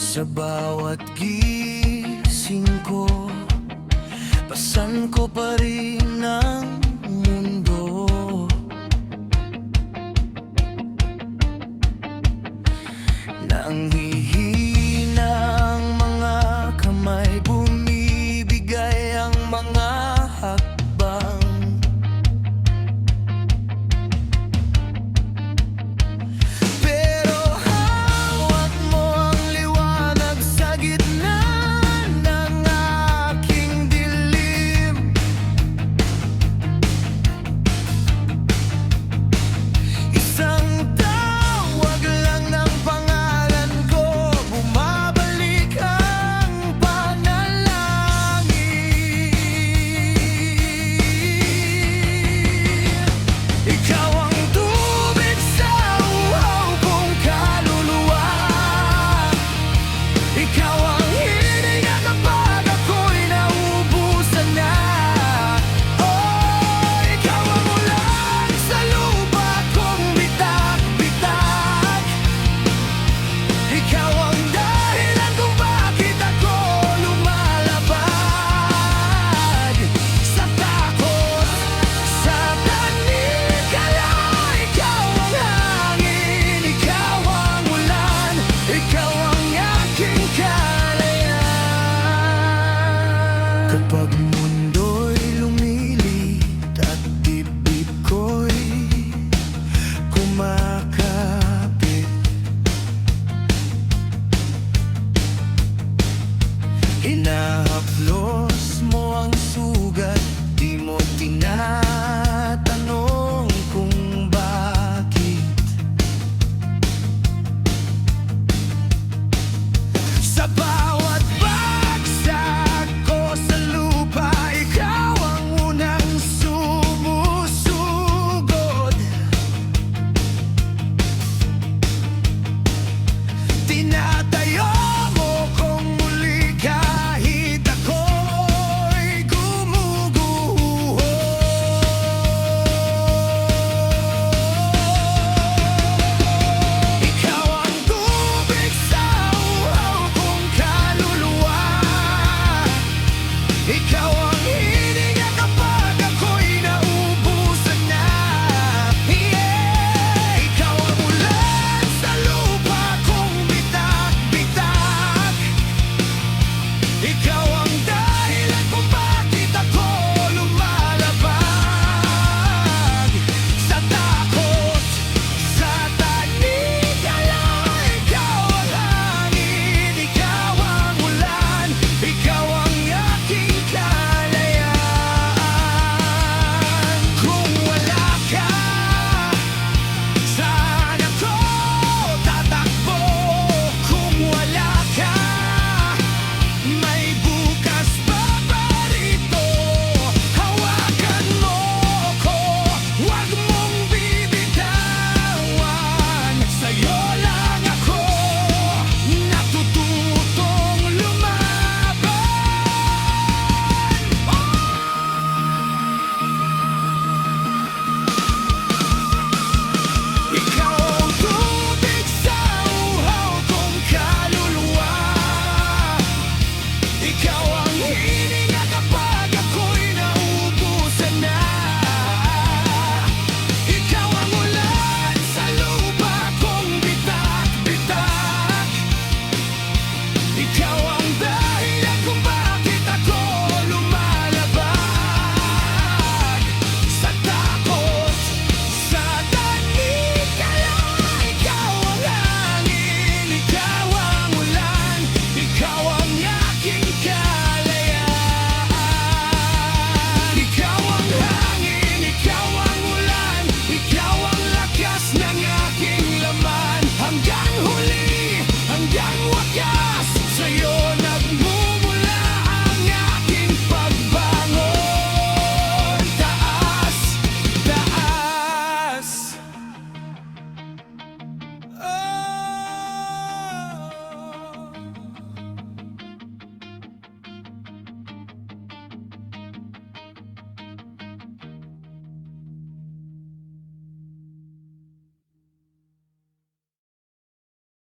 Sa bawat gising ko, pasan ko pa rin ang mundo. Nanghihina ang mga kamay, bumibigay ang mga hakbang. Pero hawak mo ang liwanag sa gitna ng aking dilim. Isang tawag lang ng pangalan ko, bumabalik ang panalangin. Ikaw ang tubig sa uhaw kong kaluluwa. Ikaw ang hininga kapag ako'y naubusan na. Oh, ikaw ang ulan sa lupa kong bitak-bitak. Ikaw ang dahilan kung bakit ako lumalabag. Sa takot, sa tanikala, ikaw ang hangin, ikaw ang ulan, ikaw ang aking kalayaan. Kapag mundo'y lumilit at dibdib ko'y kumakapit, inahaplos mo ang sugat, di mo tinatanong kung bakit. Sa bawat bagsak ko sa lupa, ikaw ang unang sumusugod. Tinatayo mo kong muli kahit ako'y gumuguho. Ikaw ang tubig sa uhaw kong kaluluwa. Ikaw